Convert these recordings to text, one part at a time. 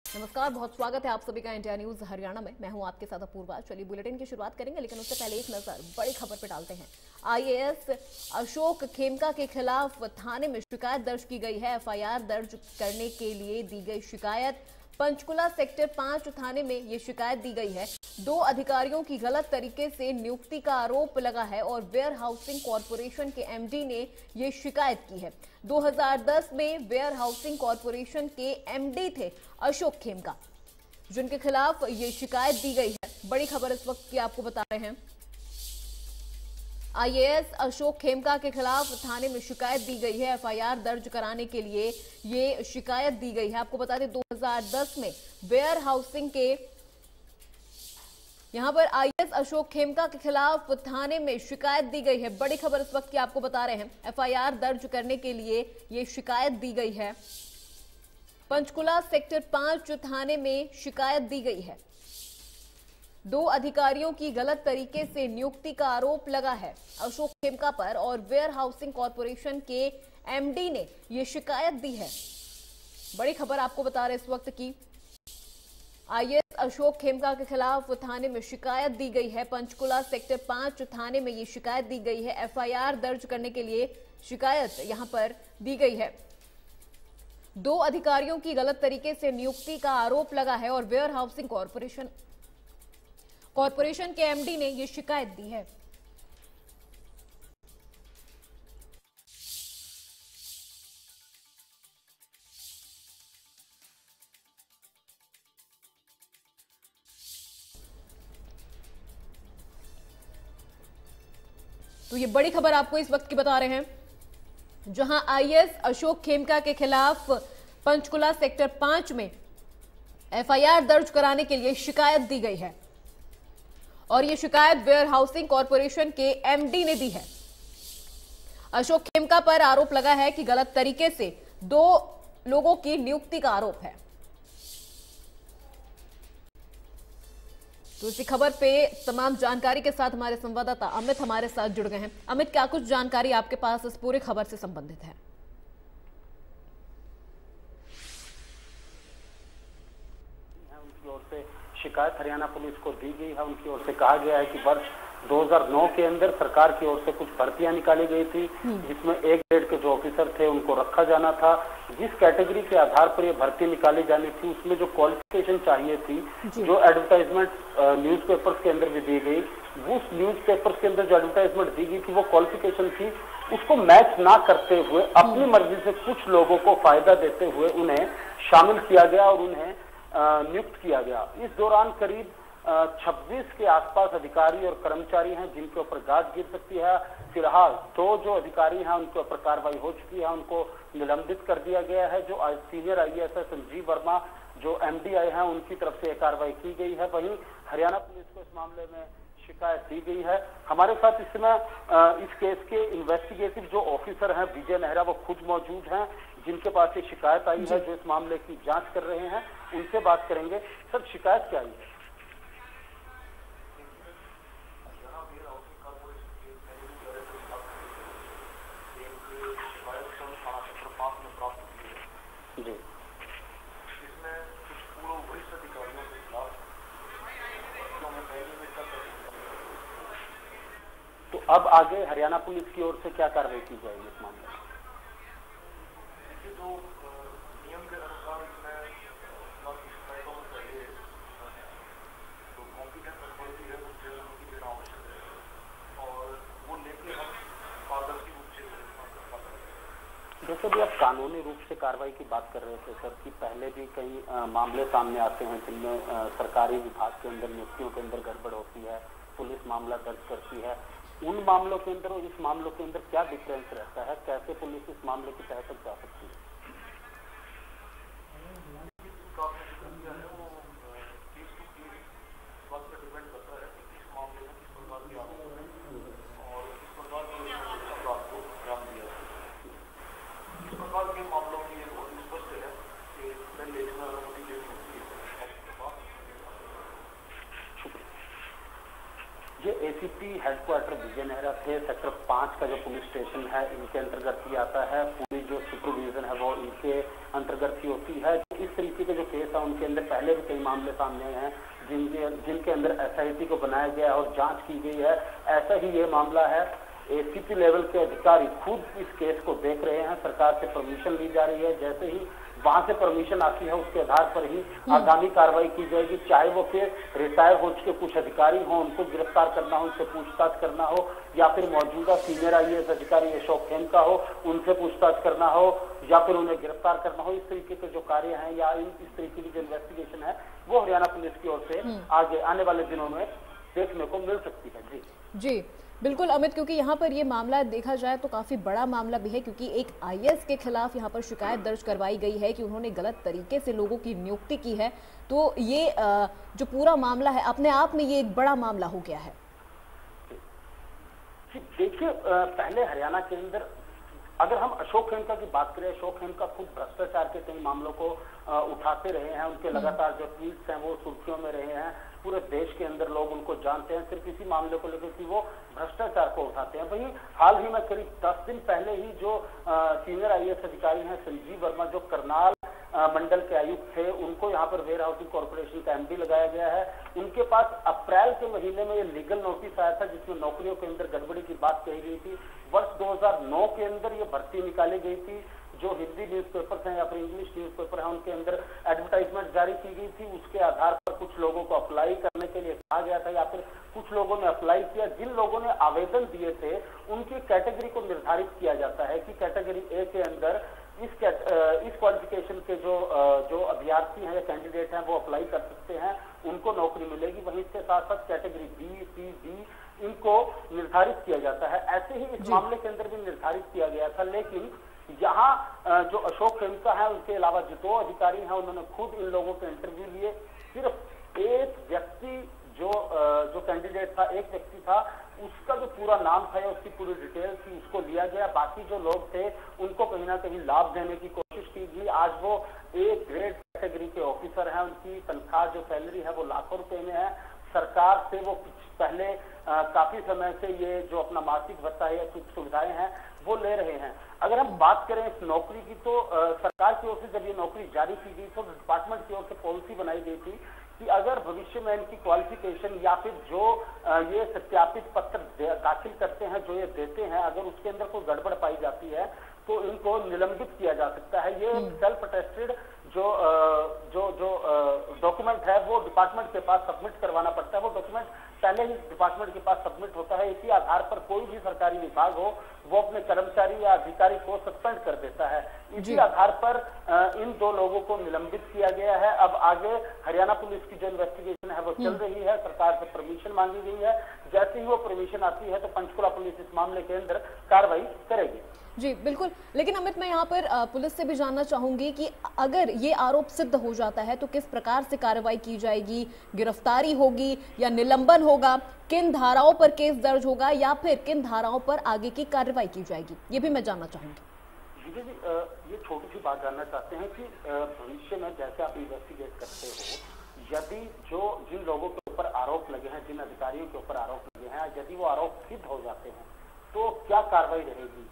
नमस्कार, बहुत स्वागत है आप सभी का इंडिया न्यूज हरियाणा में। मैं हूं आपके साथ अपूर्वा। चलिए बुलेटिन की शुरुआत करेंगे, लेकिन उससे पहले एक नजर बड़ी खबर पे डालते हैं। आईएएस अशोक खेमका के खिलाफ थाने में शिकायत दर्ज की गई है। एफआईआर दर्ज करने के लिए दी गई शिकायत पंचकुला सेक्टर 5 थाने में ये शिकायत दी गई है। 2 अधिकारियों की गलत तरीके से नियुक्ति का आरोप लगा है और वेयर हाउसिंग कॉरपोरेशन के एमडी ने ये शिकायत की है। 2010 में वेयर हाउसिंग कॉरपोरेशन के एमडी थे अशोक खेमका, जिनके खिलाफ ये शिकायत दी गई है। बड़ी खबर इस वक्त की आपको बता रहे हैं। आईएएस अशोक खेमका के खिलाफ थाने में शिकायत दी गई है। एफआईआर दर्ज कराने के लिए ये शिकायत दी गई है। आपको बता दें 2010 में वेयर हाउसिंग के यहां पर आईएएस अशोक खेमका के खिलाफ थाने में शिकायत दी गई है। बड़ी खबर इस वक्त की आपको बता रहे हैं। एफआईआर दर्ज करने के लिए ये शिकायत दी गई है। पंचकुला सेक्टर 5 थाने में शिकायत दी गई है। 2 अधिकारियों की गलत तरीके से नियुक्ति का आरोप लगा है अशोक खेमका पर और वेयर हाउसिंग कॉरपोरेशन के एमडी ने यह शिकायत दी है। बड़ी खबर आपको बता रहे इस वक्त की। आईएएस अशोक खेमका के खिलाफ थाने में शिकायत दी गई है। पंचकुला सेक्टर 5 थाने में यह शिकायत दी गई है। एफआईआर दर्ज करने के लिए शिकायत यहां पर दी गई है। 2 अधिकारियों की गलत तरीके से नियुक्ति का आरोप लगा है और वेयर हाउसिंग कॉरपोरेशन के एमडी ने यह शिकायत दी है। तो ये बड़ी खबर आपको इस वक्त की बता रहे हैं, जहां आईएएस अशोक खेमका के खिलाफ पंचकुला सेक्टर 5 में एफआईआर दर्ज कराने के लिए शिकायत दी गई है और यह शिकायत वेयर हाउसिंग कॉरपोरेशन के एमडी ने दी है। अशोक खेमका पर आरोप लगा है कि गलत तरीके से 2 लोगों की नियुक्ति का आरोप है। तो इसी खबर पे तमाम जानकारी के साथ हमारे संवाददाता अमित हमारे साथ जुड़ गए हैं। अमित, क्या कुछ जानकारी आपके पास इस पूरी खबर से संबंधित है? उनकी ओर से शिकायत हरियाणा पुलिस को दी गई है। उनकी ओर से कहा गया है कि वर्ष 2009 के अंदर सरकार की ओर से कुछ भर्तियां निकाली गई थी, जिसमें एक ग्रेड के जो ऑफिसर थे उनको रखा जाना था। जिस कैटेगरी के आधार पर ये भर्ती निकाली जानी थी उसमें जो क्वालिफिकेशन चाहिए थी, जो एडवर्टाइजमेंट न्यूज़पेपर्स के अंदर भी दी गई, उस न्यूज़पेपर्स के अंदर जो एडवर्टाइजमेंट दी गई थी वो क्वालिफिकेशन थी, उसको मैच ना करते हुए अपनी मर्जी से कुछ लोगों को फायदा देते हुए उन्हें शामिल किया गया और उन्हें नियुक्त किया गया। इस दौरान करीब 26 के आसपास अधिकारी और कर्मचारी हैं जिनके ऊपर गाज गिर सकती है। फिलहाल 2 जो अधिकारी हैं उनके ऊपर कार्रवाई हो चुकी है, उनको निलंबित कर दिया गया है। जो सीनियर आईएएस है संजीव वर्मा, जो एमडीआई हैं, उनकी तरफ से कार्रवाई की गई है। वहीं हरियाणा पुलिस को इस मामले में शिकायत दी गई है। हमारे साथ इस समय इस केस के इन्वेस्टिगेटिव जो ऑफिसर हैं विजय नेहरा, वो खुद मौजूद हैं, जिनके पास ये शिकायत आई है, जो इस मामले की जांच कर रहे हैं। उनसे बात करेंगे। सर, शिकायत क्या आई है? जी, इसमें कुछ पूर्व वरिष्ठ अधिकारियों के खिलाफ तो अब आगे हरियाणा पुलिस की ओर से क्या कार्रवाई की जाएगी इस मामले में? जो नियम के अनुसार इसमें शिकायतों में पहले जो कॉम्पिटेंट अथॉरिटी है उससे अनुमति देना आवश्यक है और वो लेके हम पारदर्शी रूप से जैसे भी आप कानूनी रूप से कार्रवाई की बात कर रहे थे सर, कि पहले भी कई मामले सामने आते हैं जिनमें सरकारी विभाग के अंदर नियुक्तियों के अंदर गड़बड़ होती है, पुलिस मामला दर्ज करती है। उन मामलों के अंदर और इस मामलों के अंदर क्या डिफरेंस रहता है? कैसे पुलिस इस मामले की तह तक जा सकती है? ये एसीपी हेडक्वार्टर विजय नेहरा थे, सेक्टर 5 का जो पुलिस स्टेशन है इनके अंतर्गत ही आता है। पूरी जो सुपरविजन है वो इनके अंतर्गत ही होती है। इस तरीके के जो केस है उनके अंदर पहले भी कई मामले सामने आए हैं जिनके अंदर एसआईटी को बनाया गया और जांच की गई है। ऐसा ही ये मामला है। एसीपी लेवल के अधिकारी खुद इस केस को देख रहे हैं, सरकार से परमिशन ली जा रही है। जैसे ही वहां से परमिशन आती है उसके आधार पर ही आगामी कार्रवाई की जाएगी, चाहे वो फिर रिटायर हो चुके कुछ अधिकारी हो, उनको गिरफ्तार करना हो, उनसे पूछताछ करना हो, या फिर मौजूदा सीनियर आईएएस अधिकारी अशोक खेमका हो, उनसे पूछताछ करना हो, या फिर उन्हें गिरफ्तार करना हो। इस तरीके के जो कार्य हैं या इस तरीके की जो इन्वेस्टिगेशन है वो हरियाणा पुलिस की ओर से आगे आने वाले दिनों में देखने को मिल सकती है। जी बिल्कुल अमित, क्योंकि यहाँ पर ये मामला देखा जाए तो काफी बड़ा मामला भी है, क्योंकि एक आईएएस के खिलाफ यहाँ पर शिकायत दर्ज करवाई गई है कि उन्होंने गलत तरीके से लोगों की नियुक्ति की है। तो ये जो पूरा मामला है अपने आप में ये एक बड़ा मामला हो गया है। देखिए, पहले हरियाणा के अंदर अगर हम अशोक खेमका की बात करें, अशोक खेमका खुद भ्रष्टाचार के कई मामलों को उठाते रहे हैं। उनके लगातार जो ट्वीट्स हैं वो सुर्खियों में रहे हैं। पूरे देश के अंदर लोग उनको जानते हैं सिर्फ इसी मामले को लेकर कि वो भ्रष्टाचार को उठाते हैं। वहीं हाल ही में करीब 10 दिन पहले ही जो सीनियर आईएएस अधिकारी हैं संजीव वर्मा, जो करनाल मंडल के आयुक्त थे, उनको यहाँ पर वेयर हाउसिंग कॉर्पोरेशन का एमडी लगाया गया है। उनके पास अप्रैल के महीने में ये लीगल नोटिस आया था जिसमें नौकरियों के अंदर गड़बड़ी की बात कही गई थी। वर्ष 2009 के अंदर ये भर्ती निकाली गई थी। जो हिंदी न्यूज़पेपर्स हैं या फिर इंग्लिश न्यूज़पेपर है उनके अंदर एडवर्टाइजमेंट जारी की गई थी। उसके आधार पर कुछ लोगों को अप्लाई करने के लिए कहा गया था या फिर कुछ लोगों ने अप्लाई किया। जिन लोगों ने आवेदन दिए थे उनकी कैटेगरी को निर्धारित किया जाता है कि कैटेगरी ए के अंदर इस क्वालिफिकेशन के जो अभ्यर्थी हैं या कैंडिडेट हैं वो अप्लाई कर सकते हैं, उनको नौकरी मिलेगी। वहीं इसके साथ साथ कैटेगरी बी, सी, डी इनको निर्धारित किया जाता है। ऐसे ही इस मामले के अंदर भी निर्धारित किया गया था। लेकिन यहाँ जो अशोक खेमका है उनके अलावा जो 2 अधिकारी हैं उन्होंने खुद इन लोगों के इंटरव्यू लिए। सिर्फ एक व्यक्ति जो कैंडिडेट था, एक व्यक्ति था, उसका जो पूरा नाम था या उसकी पूरी डिटेल थी उसको लिया गया। बाकी जो लोग थे उनको कहीं ना कहीं लाभ देने की कोशिश की गई। आज वो एक ग्रेड कैटेगरी के ऑफिसर हैं। उनकी तनख्वाह जो सैलरी है वो लाखों रुपए में है। सरकार से वो पहले काफी समय से ये जो अपना मासिक भत्ता या सुख सुविधाएं हैं वो ले रहे हैं। अगर हम बात करें इस नौकरी की तो सरकार की ओर से जब ये नौकरी जारी की गई तो डिपार्टमेंट की ओर से पॉलिसी बनाई गई थी कि अगर भविष्य में इनकी क्वालिफिकेशन या फिर जो ये सत्यापित पत्र दाखिल करते हैं, जो ये देते हैं, अगर उसके अंदर कोई गड़बड़ पाई जाती है तो इनको निलंबित किया जा सकता है। ये सेल्फ अटेस्टेड जो डॉक्यूमेंट है वो डिपार्टमेंट के पास सबमिट करवाना पड़ता है। वो डॉक्यूमेंट पहले ही डिपार्टमेंट के पास सबमिट होता है। इसी आधार पर कोई भी सरकारी विभाग हो वो अपने कर्मचारी या अधिकारी को सस्पेंड कर देता है। इसी आधार पर इन 2 लोगों को निलंबित किया गया है। अब आगे हरियाणा पुलिस की जो इन्वेस्टिगेशन है वो चल रही है। सरकार से परमिशन मांगी गई है। जैसे ही वो परमिशन आती है तो पंचकुला पुलिस इस मामले के अंदर कार्रवाई करेगी। जी बिल्कुल, लेकिन अमित मैं यहाँ पर पुलिस से भी जानना चाहूंगी कि अगर ये आरोप सिद्ध हो जाता है तो किस प्रकार से कार्रवाई की जाएगी? गिरफ्तारी होगी या निलंबन होगा? किन धाराओं पर केस दर्ज होगा या फिर किन धाराओं पर आगे की कार्रवाई की जाएगी? ये भी मैं जानना चाहूंगी। जी, ये छोटी सी बात जानना चाहते हैं कि भविष्य में जैसे आप इन्वेस्टिगेट करते हो, यदि जिन लोगों के ऊपर आरोप लगे हैं, जिन अधिकारियों के ऊपर आरोप लगे हैं, यदि वो आरोप सिद्ध हो जाते हैं तो क्या कार्रवाई रहेगी?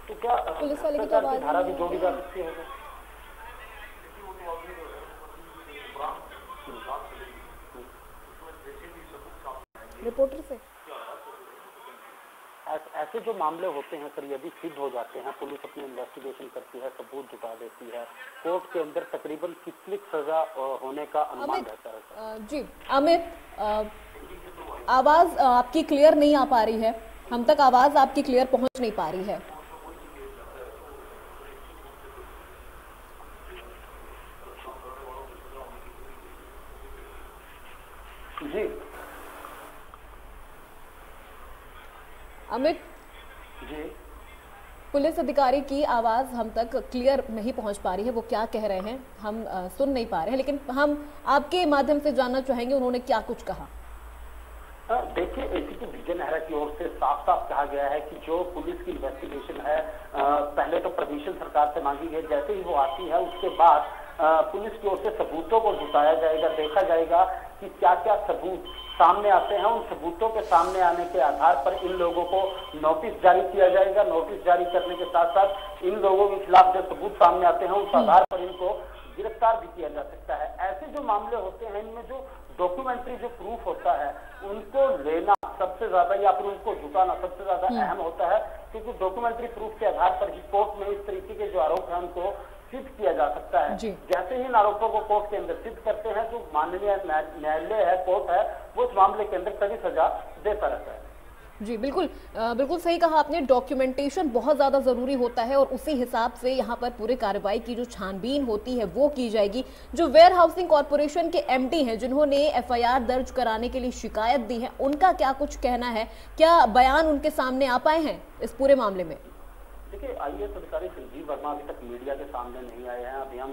तो क्या पुलिस वाले की तो आवाज धारा भी जोड़ी जा सकती है? रिपोर्टर से ऐसे जो मामले होते हैं सर, यदि सिद्ध हो जाते हैं, पुलिस अपनी इन्वेस्टिगेशन करती है, सबूत जुटा देती है, कोर्ट के अंदर तकरीबन कितनी सजा होने का अनुमान रहता है सर? जी अमित, आवाज आपकी क्लियर नहीं आ पा रही है। हम तक आवाज आपकी क्लियर पहुंच नहीं पा रही है। जी अमित जी, पुलिस अधिकारी की आवाज हम तक क्लियर नहीं पहुंच पा रही है। वो क्या कह रहे हैं हम सुन नहीं पा रहे हैं, लेकिन हम आपके माध्यम से जानना चाहेंगे उन्होंने क्या कुछ कहा। देखिए, एसीपी विजय नेहरा की ओर से साफ साफ कहा गया है कि जो पुलिस की इन्वेस्टिगेशन है, पहले तो परमिशन सरकार से मांगी गई, जैसे ही वो आती है उसके बाद पुलिस की ओर से सबूतों को जुटाया जाएगा, देखा जाएगा कि क्या क्या सबूत सामने आते हैं। उन सबूतों के सामने आने के आधार पर इन लोगों को नोटिस जारी किया जाएगा। नोटिस जारी करने के साथ साथ इन लोगों के खिलाफ जो सबूत सामने आते हैं उस आधार पर इनको गिरफ्तार भी किया जा सकता है। ऐसे जो मामले होते हैं, इनमें जो डॉक्यूमेंट्री जो प्रूफ होता है उनको लेना सबसे ज्यादा, या फिर उनको जुटाना सबसे ज्यादा अहम होता है, क्योंकि डॉक्यूमेंट्री प्रूफ के आधार पर ही कोर्ट में इस तरीके के जो आरोप है उनको सिद्ध किया जा सकता है। जैसे ही इन आरोपों को कोर्ट के अंदर सिद्ध करते हैं, जो माननीय न्यायालय है, कोर्ट है, वो उस मामले के अंदर कड़ी सजा देता रहता है। जी बिल्कुल, बिल्कुल सही कहा आपने। डॉक्यूमेंटेशन बहुत ज़्यादा ज़रूरी होता है और उसी हिसाब से यहाँ पर पूरे कार्रवाई की जो छानबीन होती है वो की जाएगी। जो वेयर हाउसिंग कॉरपोरेशन के एमडी हैं जिन्होंने एफआईआर दर्ज कराने के लिए शिकायत दी है, उनका क्या कुछ कहना है, क्या बयान उनके सामने आ पाए हैं इस पूरे मामले में? देखिए, आईएएस अधिकारी संजीव वर्मा अभी तक मीडिया के सामने नहीं आए हैं। अभी हम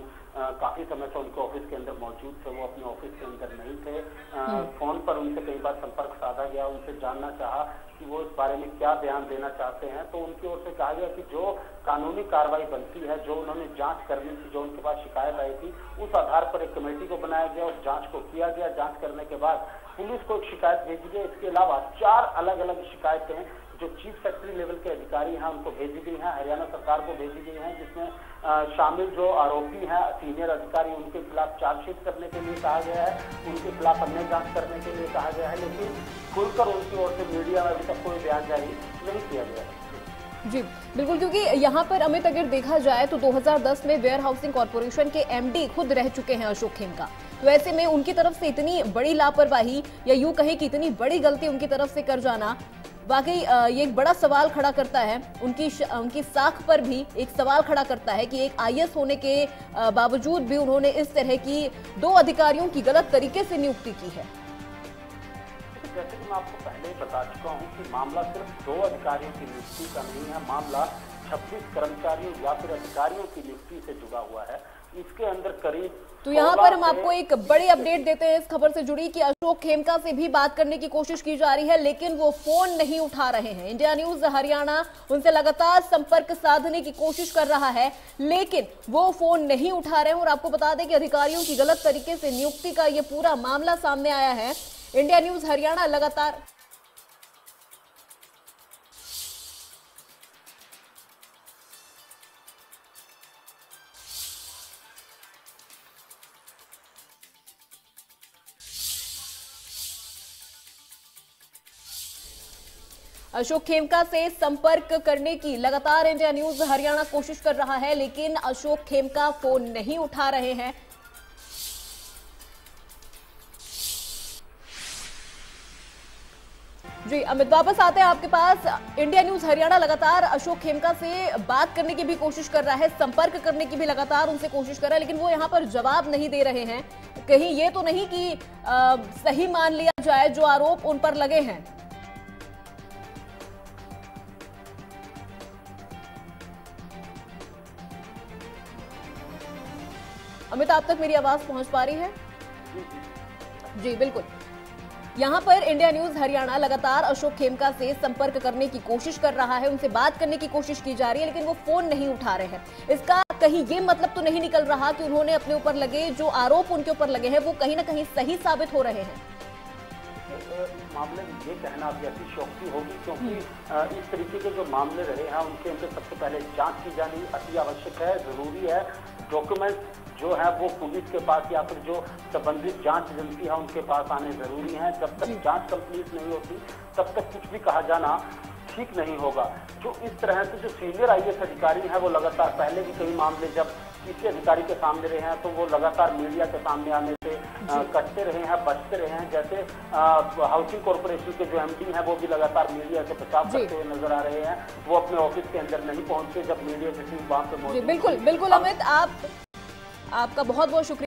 काफी समय से उनके ऑफिस के अंदर मौजूद थे, वो अपने ऑफिस के अंदर नहीं थे। फोन पर उनसे कई बार संपर्क साधा गया, उनसे जानना चाहा कि वो इस बारे में क्या बयान देना चाहते हैं, तो उनकी ओर से कहा गया कि जो कानूनी कार्रवाई बनती है, जो उन्होंने जांच करनी थी, जो उनके पास शिकायत आई थी, उस आधार पर एक कमेटी को बनाया गया, उस जांच को किया गया। जांच करने के बाद पुलिस को एक शिकायत भेजी गई। इसके अलावा 4 अलग अलग शिकायतें जो चीफ सेक्रेटरी लेवल के अधिकारी हैं उनको भेजी गई हैं, हरियाणा सरकार को भेजी गई हैं, जिसमें शामिल जो आरोपी हैं, सीनियर अधिकारी, उनके खिलाफ चार्जशीट करने के लिए कहा गया है, उनके खिलाफ अन्य जांच करने के लिए कहा गया है, लेकिन खुलकर उनकी ओर से मीडिया में अभी तक कोई बयान जारी नहीं किया गया है। जी बिल्कुल, क्योंकि यहाँ पर अमित अगर देखा जाए तो 2010 में वेयर हाउसिंग कॉरपोरेशन के एमडी खुद रह चुके हैं अशोक खेमका। तो ऐसे में उनकी तरफ से इतनी बड़ी लापरवाही या यूं कहे कि इतनी बड़ी गलती उनकी तरफ से कर जाना वाकई ये एक बड़ा सवाल खड़ा करता है। उनकी साख पर भी एक सवाल खड़ा करता है कि एक आईएएस होने के बावजूद भी उन्होंने इस तरह की 2 अधिकारियों की गलत तरीके से नियुक्ति की है। जैसे कि मैं आपको पहले ही बता चुका हूं कि मामला सिर्फ 2 अधिकारियों की नियुक्ति का नहीं है, मामला 26 कर्मचारियों या फिर अधिकारियों की नियुक्ति से जुड़ा हुआ है। इसके अंदर करीब तो यहाँ पर हम आपको एक बड़ी अपडेट देते हैं इस खबर से जुड़ी कि अशोक खेमका से भी बात करने की कोशिश की जा रही है, लेकिन वो फोन नहीं उठा रहे हैं। इंडिया न्यूज हरियाणा उनसे लगातार संपर्क साधने की कोशिश कर रहा है, लेकिन वो फोन नहीं उठा रहे हैं। और आपको बता दें कि अधिकारियों की गलत तरीके से नियुक्ति का ये पूरा मामला सामने आया है। इंडिया न्यूज हरियाणा लगातार अशोक खेमका से संपर्क करने की लगातार इंडिया न्यूज हरियाणा कोशिश कर रहा है, लेकिन अशोक खेमका फोन नहीं उठा रहे हैं। जी अमित, वापस आते हैं आपके पास। इंडिया न्यूज हरियाणा लगातार अशोक खेमका से बात करने की भी कोशिश कर रहा है, संपर्क करने की भी लगातार उनसे कोशिश कर रहा है, लेकिन वो यहाँ पर जवाब नहीं दे रहे हैं। कहीं ये तो नहीं कि सही मान लिया जाए जो आरोप उन पर लगे हैं। अमित, आप तक मेरी आवाज पहुंच पा रही है? जी बिल्कुल, यहाँ पर इंडिया न्यूज हरियाणा लगातार अशोक खेमका से संपर्क करने की कोशिश कर रहा है, उनसे बात करने की कोशिश की जा रही है, लेकिन वो फोन नहीं उठा रहे हैं। इसका कहीं ये मतलब तो नहीं निकल रहा कि उन्होंने अपने ऊपर लगे जो आरोप उनके ऊपर लगे हैं वो कहीं ना कहीं सही साबित हो रहे हैं। इस मामले में ये कहना अभी अतिशयोक्ति होगी, क्योंकि इस तरीके के जो मामले रहे हैं उनके अंदर सबसे पहले जांच की जानी अति आवश्यक है, जरूरी है। डॉक्यूमेंट जो है वो पुलिस के पास या फिर जो संबंधित जांच एजेंसी है उनके पास आने जरूरी है। जब तक जांच कंप्लीट नहीं होती तब तक कुछ भी कहा जाना ठीक नहीं होगा। जो इस तरह से जो सीनियर आईएएस अधिकारी हैं वो लगातार पहले भी कई मामले जब किसी अधिकारी के सामने रहे हैं तो वो लगातार मीडिया के सामने आने से कटते रहे हैं, बचते रहे हैं। जैसे हाउसिंग कॉरपोरेशन के जो एमडी हैं वो भी लगातार मीडिया से बचाव करते हुए नजर आ रहे हैं। वो अपने ऑफिस के अंदर नहीं पहुंचे जब मीडिया किसी वहां पे मौजूद। बिल्कुल बिल्कुल अमित, आपका बहुत बहुत शुक्रिया।